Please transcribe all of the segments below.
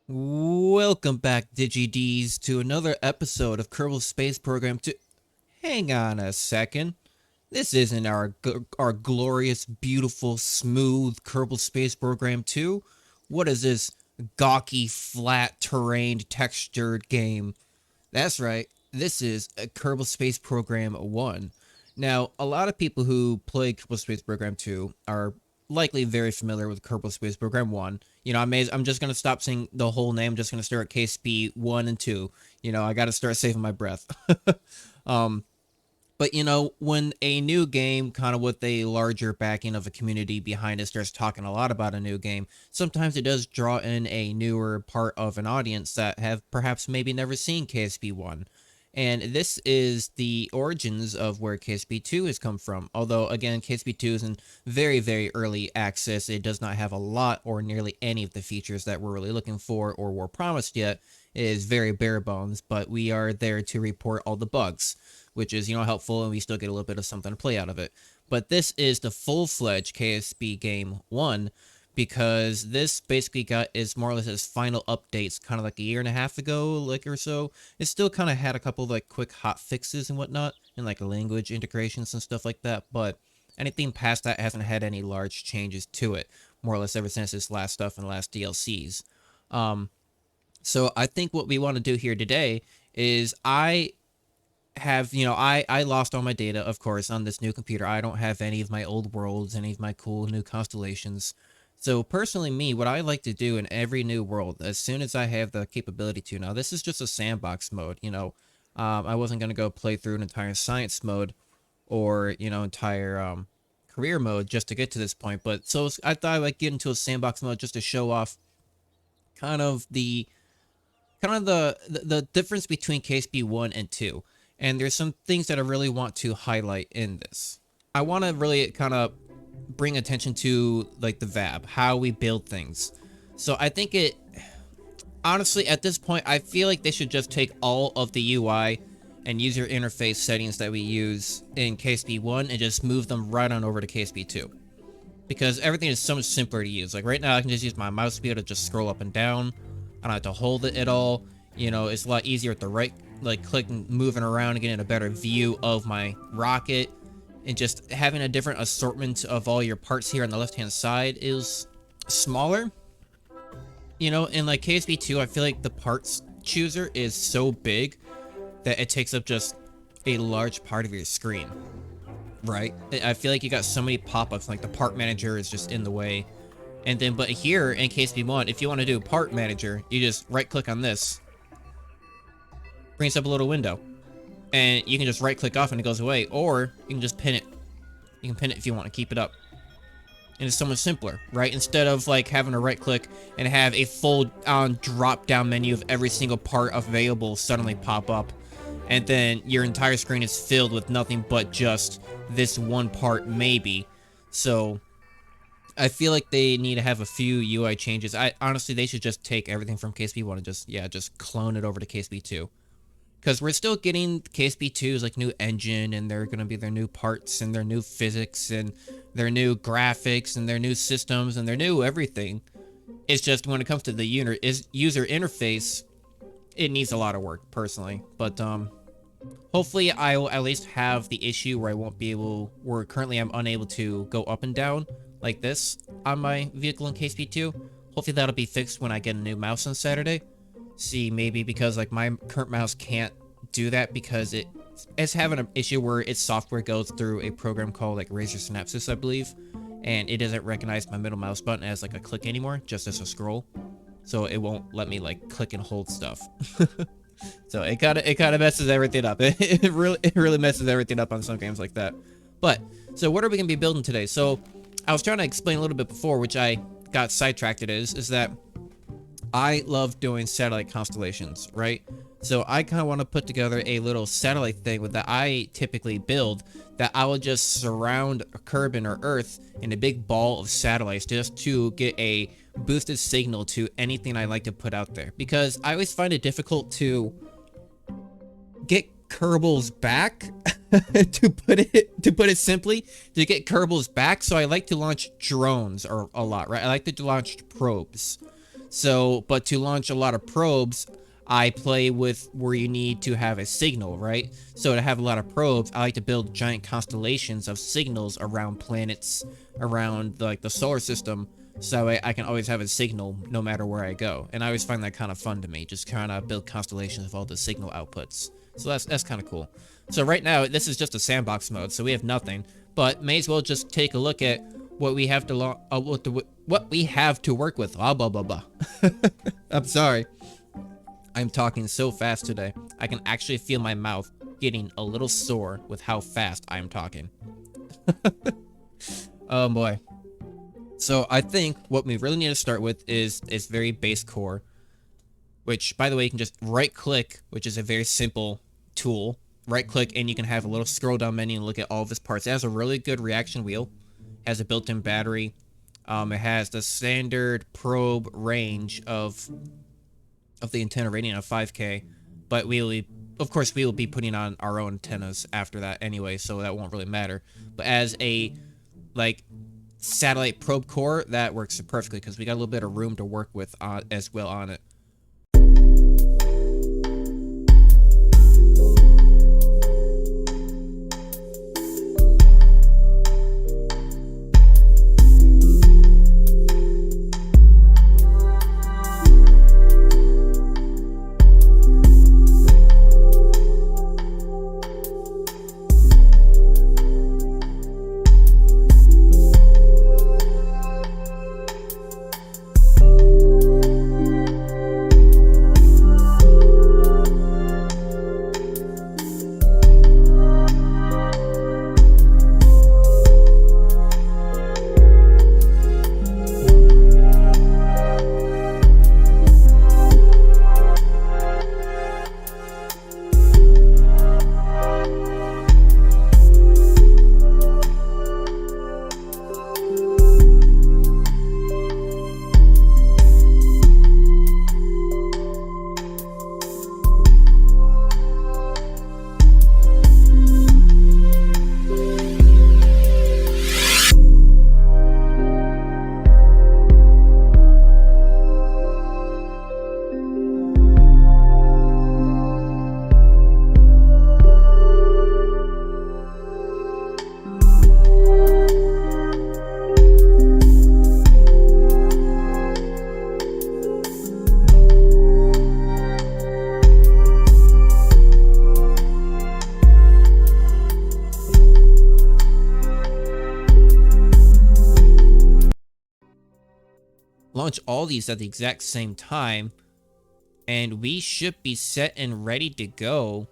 Welcome back, DigiDs, to another episode of Kerbal Space Program 2. Hang on a second. This isn't our glorious, beautiful, smooth Kerbal Space Program 2. What is this gawky, flat, terrained, textured game? That's right. This is a Kerbal Space Program 1. Now, a lot of people who play Kerbal Space Program 2 are likely very familiar with Kerbal Space Program 1. I'm just going to stop saying the whole name. I'm just going to start at KSP 1 and 2. I got to start saving my breath. um, but when a new game, kind of with a larger backing of a community behind it, starts talking a lot about a new game, sometimes it does draw in a newer part of an audience that have perhaps maybe never seen KSP 1. And this is the origins of where KSP 2 has come from. Although, again, KSP 2 is in very, very early access. It does not have a lot or nearly any of the features that we're really looking for or were promised yet. It is very bare bones, but we are there to report all the bugs, which is, helpful, and we still get a little bit of something to play out of it. But this is the full-fledged KSP game 1, because this basically got is more or less its final updates kind of like a year and a half ago, like or so. It still kind of had a couple of like quick hot fixes and whatnot, and like language integrations and stuff like that, but anything past that hasn't had any large changes to it, more or less ever since its last stuff and last DLCs. So I think what we want to do here today is I lost all my data, of course, on this new computer. I don't have any of my old worlds, any of my cool new constellations. So personally, what I like to do in every new world, as soon as I have the capability to, now this is just a sandbox mode, I wasn't going to go play through an entire science mode or, entire career mode just to get to this point. But so I thought I'd like get into a sandbox mode just to show off kind of the difference between KSP 1 and 2. And there's some things that I really want to highlight in this. I want to really kind of bring attention to like the VAB, how we build things. So I think honestly, at this point, I feel like they should just take all of the UI and user interface settings that we use in KSP 1 and just move them right on over to KSP 2. Because everything is so much simpler to use. Like right now, I can just use my mouse wheel to just scroll up and down. I don't have to hold it at all. It's a lot easier at the right, like clicking, moving around and getting a better view of my rocket. And just having a different assortment of all your parts here on the left-hand side is smaller. In like KSP 2, I feel like the parts chooser is so big that it takes up just a large part of your screen. Right? I feel like you got so many pop-ups, like the part manager is just in the way. And then, but here in KSP 1, if you want to do part manager, you just right-click on this. Brings up a little window. And you can just right-click off and it goes away. Or you can just pin it. You can pin it if you want to keep it up. And it's so much simpler, right? Instead of like having to right-click and have a full-on drop-down menu of every single part available suddenly pop up. And then your entire screen is filled with nothing but just this one part, maybe. So I feel like they need to have a few UI changes. Honestly, they should just take everything from KSP 1 and just clone it over to KSP 2. Because we're still getting KSP 2's like new engine, and they're going to be their new parts and their new physics and their new graphics and their new systems and their new everything. It's just when it comes to the user interface, it needs a lot of work, personally. But hopefully I will at least have the issue where I won't be able, where currently I'm unable to go up and down like this on my vehicle in KSP 2. Hopefully that'll be fixed when I get a new mouse on Saturday. See, maybe because like my current mouse can't do that because it's having an issue where its software goes through a program called like Razer Synapses, I believe, and it doesn't recognize my middle mouse button as like a click anymore, just as a scroll. So it won't let me like click and hold stuff. So it kind of messes everything up. It really messes everything up on some games like that. But so what are we gonna be building today? So I was trying to explain a little bit before, which I got sidetracked. Is that I love doing satellite constellations, right? So I kind of want to put together a little satellite thing that I typically build that I will just surround Kerbin or Earth in a big ball of satellites just to get a boosted signal to anything I like to put out there. Because I always find it difficult to get Kerbals back, to put it simply, to get Kerbals back. So I like to launch drones a lot, right? I like to launch probes. So, but to launch a lot of probes, I play with where you need to have a signal, right? So to have a lot of probes, I like to build giant constellations of signals around planets, around like the solar system, so I can always have a signal no matter where I go. And I always find that kind of fun to me, just kind of build constellations of all the signal outputs. So that's kind of cool. So right now, this is just a sandbox mode, so we have nothing, but may as well just take a look at what we have to what we have to work with. Blah blah blah blah. I'm sorry. I'm talking so fast today. I can actually feel my mouth getting a little sore with how fast I'm talking. Oh boy. So I think what we really need to start with is very base core, which by the way, you can just right click, which is a very simple tool. Right click and you can have a little scroll down menu and look at all of its parts. It has a really good reaction wheel, has a built-in battery. It has the standard probe range of the antenna rating of 5K, but of course we will be putting on our own antennas after that anyway, so that won't really matter. But as a like satellite probe core, that works perfectly because we got a little bit of room to work with as well on it. Launch all these at the exact same time, and we should be set and ready to go.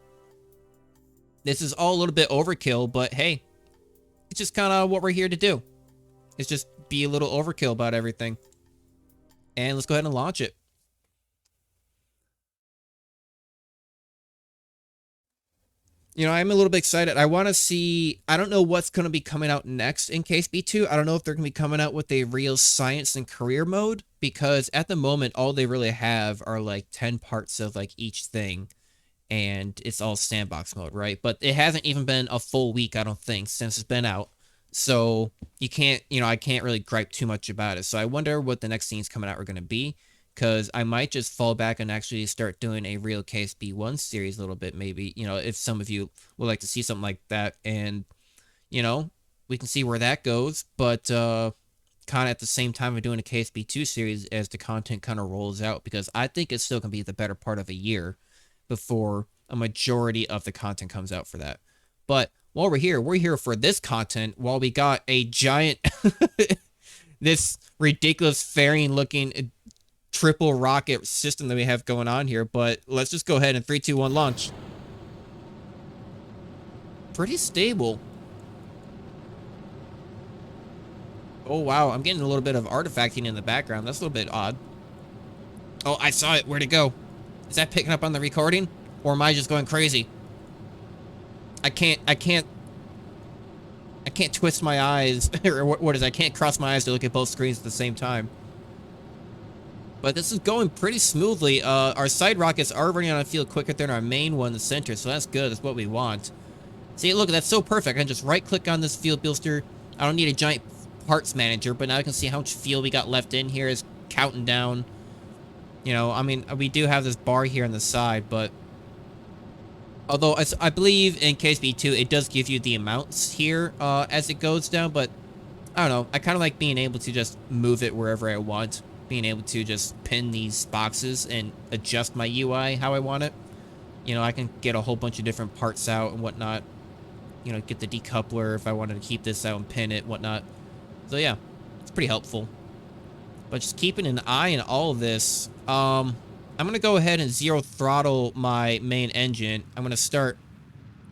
This is all a little bit overkill, but hey, it's just kind of what we're here to do. It's just be a little overkill about everything. And let's go ahead and launch it. You know, I'm a little bit excited. I want to see, I don't know what's going to be coming out next in KSP 2. I don't know if they're going to be coming out with a real science and career mode, because at the moment, all they really have are like 10 parts of like each thing, and it's all sandbox mode, right? But it hasn't even been a full week, I don't think, since it's been out. So you can't, you know, I can't really gripe too much about it. So I wonder what the next scenes coming out are going to be, because I might just fall back and actually start doing a real KSP 1 series a little bit, maybe, you know, if some of you would like to see something like that. And, you know, we can see where that goes. But kind of at the same time of doing a KSP 2 series as the content kind of rolls out, because I think it's still going to be the better part of a year before a majority of the content comes out for that. But while we're here for this content, while we got a giant, this ridiculous fairing looking triple rocket system that we have going on here. But let's just go ahead and 3, 2, 1 launch. Pretty stable. Oh wow, I'm getting a little bit of artifacting in the background. That's a little bit odd. Oh, I saw it. Where'd it go? Is that picking up on the recording, or am I just going crazy? I can't twist my eyes, or what is, I can't cross my eyes to look at both screens at the same time. But this is going pretty smoothly. Our side rockets are running on a field quicker than our main one in the center, so that's good. That's what we want. See, look, that's so perfect. I can just right-click on this field builder. I don't need a giant parts manager, but now I can see how much fuel we got left in here is counting down. You know, I mean, we do have this bar here on the side, but although I believe in KSP 2, it does give you the amounts here as it goes down, but I don't know. I kind of like being able to just move it wherever I want, being able to just pin these boxes and adjust my UI how I want it. You know, I can get a whole bunch of different parts out and whatnot. You know, get the decoupler if I wanted to keep this out and pin it, whatnot. So yeah, it's pretty helpful. But just keeping an eye on all of this, I'm gonna go ahead and zero throttle my main engine. I'm gonna start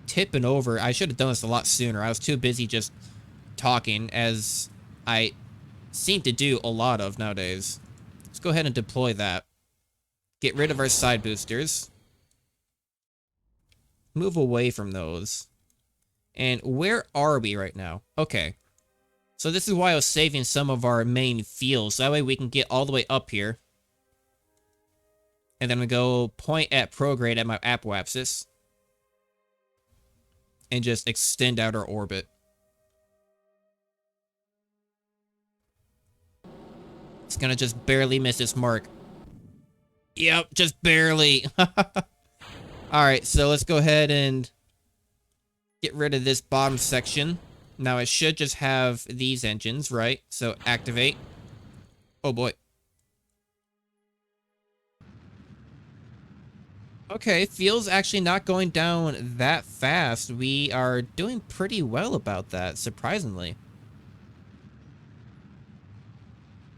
tipping over. I should have done this a lot sooner. I was too busy just talking, as I seem to do a lot of nowadays. Let's go ahead and deploy that. Get rid of our side boosters. Move away from those. And where are we right now? Okay. So this is why I was saving some of our main fields. That way we can get all the way up here. And then I'm going to go point at prograde at my apoapsis. And just extend out our orbit. It's going to just barely miss its mark. Yep, just barely. Alright, so let's go ahead and get rid of this bottom section. Now I should just have these engines, right? So activate. Oh boy. Okay, fuel's actually not going down that fast. We are doing pretty well about that, surprisingly.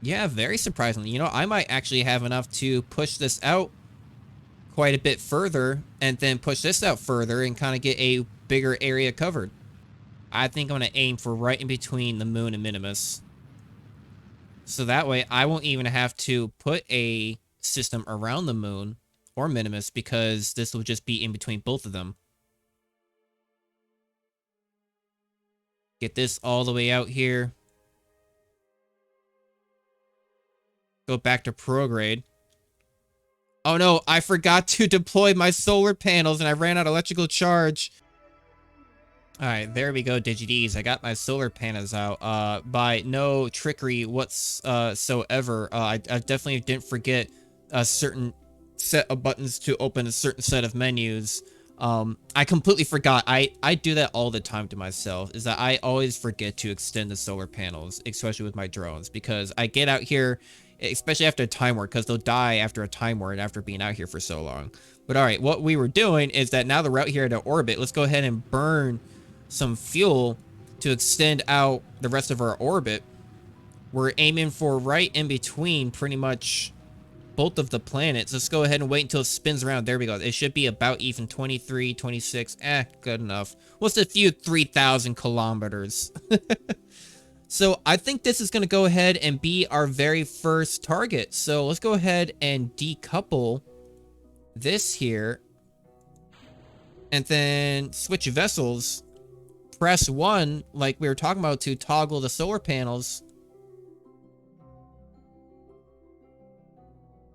Yeah, very surprisingly. You know, I might actually have enough to push this out quite a bit further and then push this out further and kind of get a bigger area covered. I think I'm going to aim for right in between the moon and Minimus. So that way I won't even have to put a system around the moon or Minimus, because this will just be in between both of them. Get this all the way out here. Go back to prograde. Oh no, I forgot to deploy my solar panels and I ran out of electrical charge. Alright, there we go, DigiDs. I got my solar panels out. By no trickery whatsoever. I definitely didn't forget a certain set of buttons to open a certain set of menus. I completely forgot. I do that all the time to myself, is that I always forget to extend the solar panels, especially with my drones, because I get out here, especially after a time war, because they'll die after a time war and after being out here for so long. But all right, what we were doing is that now that we're out here at orbit, let's go ahead and burn some fuel to extend out the rest of our orbit. We're aiming for right in between pretty much both of the planets. Let's go ahead and wait until it spins around. There we go. It should be about even 23, 26. Good enough. What's a few 3,000 kilometers? So I think this is going to go ahead and be our very first target. So let's go ahead and decouple this here. And then switch vessels. Press 1, like we were talking about, to toggle the solar panels.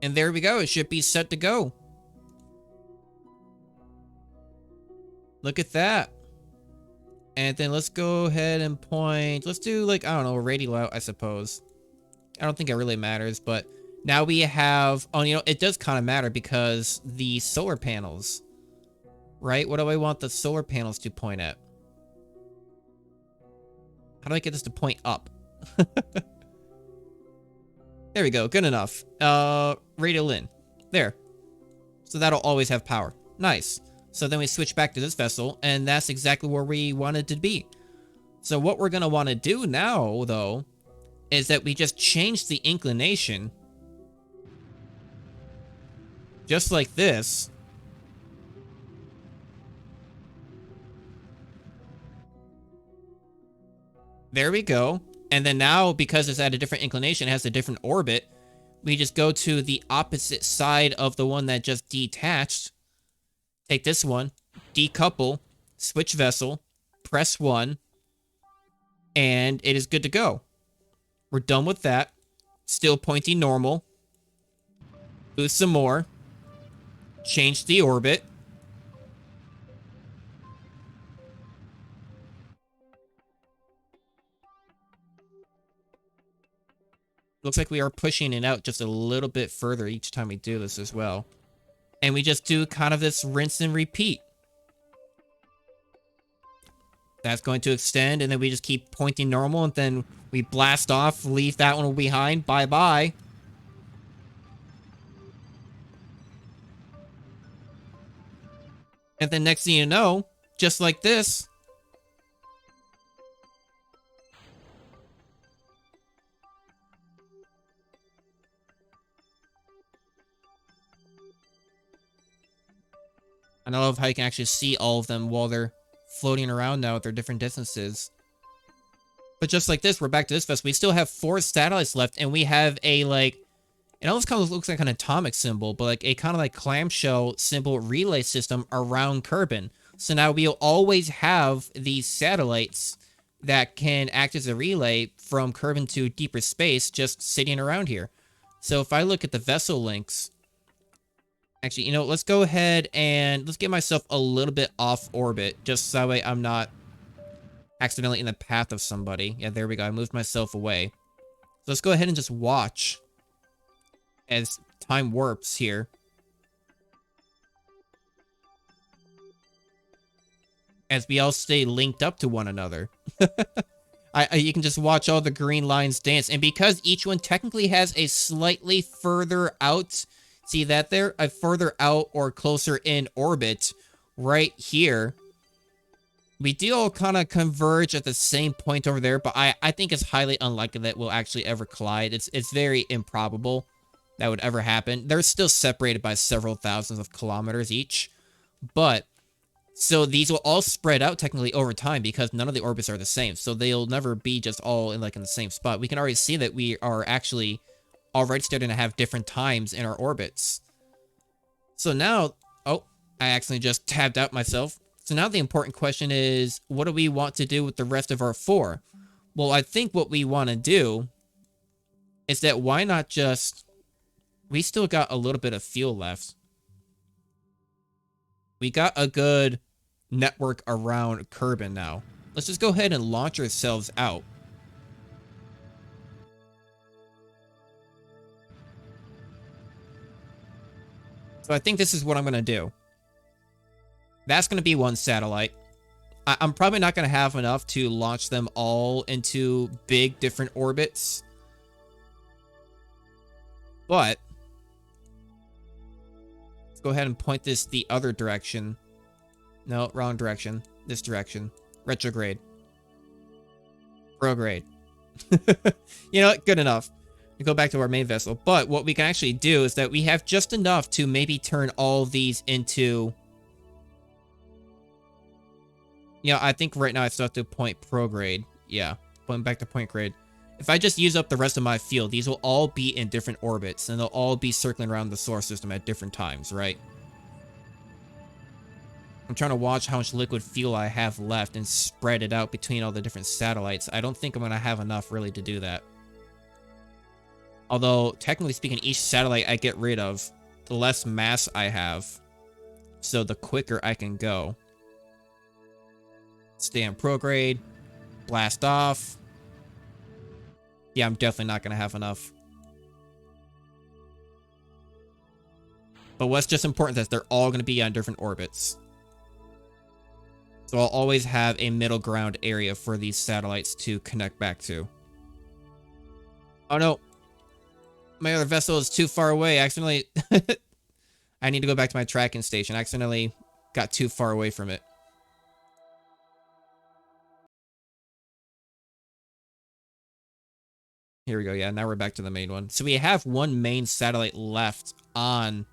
And there we go. It should be set to go. Look at that. And then let's go ahead and point. Let's do, like, I don't know, a radial out, I suppose. I don't think it really matters, but now we have... Oh, you know, it does kind of matter because the solar panels, right? What do I want the solar panels to point at? How do I get this to point up? There we go. Good enough. Radial in. There. So that'll always have power. Nice. So then we switch back to this vessel, and that's exactly where we wanted to be. So what we're going to want to do now, though, is that we just change the inclination. Just like this. There we go. And then now, because it's at a different inclination, it has a different orbit, we just go to the opposite side of the one that just detached. Take this one, decouple, switch vessel, press 1, and it is good to go. We're done with that. Still pointing normal. Boost some more. Change the orbit. Looks like we are pushing it out just a little bit further each time we do this as well. And we just do kind of this rinse and repeat. That's going to extend, and then we just keep pointing normal, and then we blast off, leave that one behind, bye-bye. And then next thing you know, just like this, I don't know how you can actually see all of them while they're floating around now at their different distances. But just like this, we're back to this vessel. We still have 4 satellites left, and we have a, like, it almost kind of looks like an atomic symbol, but like a kind of like clamshell symbol relay system around Kerbin. So now we'll always have these satellites that can act as a relay from Kerbin to deeper space just sitting around here. So if I look at the vessel links, actually, you know, let's go ahead and let's get myself a little bit off orbit, just so that way I'm not accidentally in the path of somebody. Yeah, there we go. I moved myself away. So let's go ahead and just watch as time warps here. As we all stay linked up to one another. You can just watch all the green lines dance. And because each one technically has a slightly further out, see that there? A further out or closer in orbit right here. We do all kind of converge at the same point over there, but I think it's highly unlikely that we'll actually ever collide. It's very improbable that would ever happen. They're still separated by several thousands of kilometers each, but so these will all spread out technically over time because none of the orbits are the same. So they'll never be just all in the same spot. We can already see that we are actually already starting to have different times in our orbits. So now, oh, I accidentally just tabbed out myself. So now the important question is, what do we want to do with the rest of our 4? Well, I think what we want to do is that why not just, we still got a little bit of fuel left. We got a good network around Kerbin now. Let's just go ahead and launch ourselves out. So I think this is what I'm going to do. That's going to be one satellite. I'm probably not going to have enough to launch them all into big different orbits. But let's go ahead and point this the other direction. No, wrong direction. This direction. Retrograde. Prograde. You know what? Good enough. We go back to our main vessel. But what we can actually do is that we have just enough to maybe turn all of these into... Yeah, I think right now I still have to point prograde. Yeah, point back to point grade. If I just use up the rest of my field, these will all be in different orbits, and they'll all be circling around the solar system at different times, right? I'm trying to watch how much liquid fuel I have left and spread it out between all the different satellites. I don't think I'm going to have enough really to do that. Although, technically speaking, each satellite I get rid of, the less mass I have. So the quicker I can go. Stay on prograde. Blast off. Yeah, I'm definitely not going to have enough. But what's just important is that they're all going to be on different orbits. So I'll always have a middle ground area for these satellites to connect back to. Oh no. My other vessel is too far away. I accidentally... I need to go back to my tracking station. I accidentally got too far away from it. Here we go. Yeah, now we're back to the main one. So we have one main satellite left on...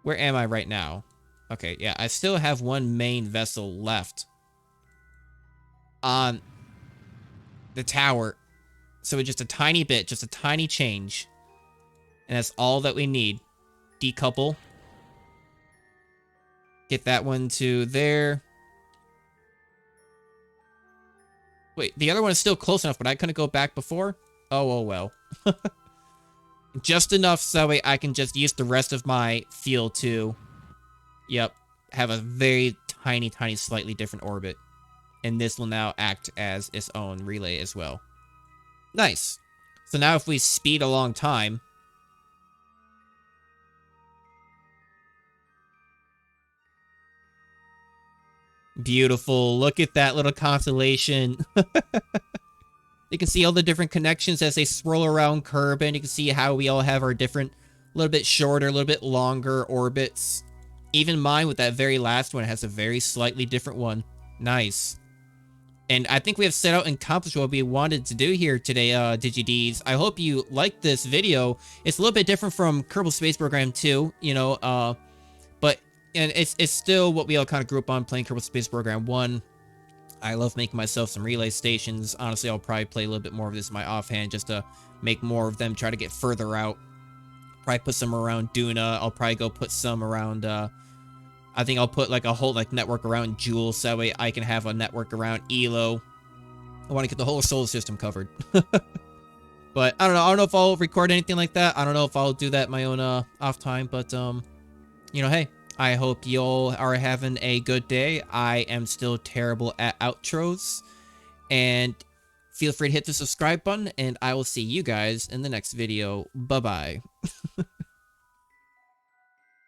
Where am I right now? Okay, yeah, I still have one main vessel left on the tower. So it's just a tiny bit, just a tiny change. And that's all that we need. Decouple. Get that one to there. Wait, the other one is still close enough, but I couldn't go back before? Oh well. Just enough so that way I can just use the rest of my field to... Yep, have a very tiny, slightly different orbit. And this will now act as its own relay as well. Nice. So now if we speed along time, beautiful. Look at that little constellation. You can see all the different connections as they swirl around Kerbin. You can see how we all have our different, a little bit shorter, a little bit longer orbits. Even mine with that very last one has a very slightly different one. Nice. And I think we have set out and accomplished what we wanted to do here today, DigiDs. I hope you liked this video. It's a little bit different from Kerbal Space Program 2, you know, but and it's still what we all kind of grew up on playing Kerbal Space Program 1. I love making myself some relay stations. Honestly, I'll probably play a little bit more of this in my offhand just to make more of them, try to get further out. Probably put some around Duna. I'll probably go put some around, I think I'll put like a whole like network around Joule, so that way I can have a network around Elo. I want to get the whole solar system covered. But I don't know. I don't know if I'll record anything like that. I don't know if I'll do that in my own off time, but you know, hey, I hope y'all are having a good day. I am still terrible at outros. And feel free to hit the subscribe button, and I will see you guys in the next video. Bye-bye.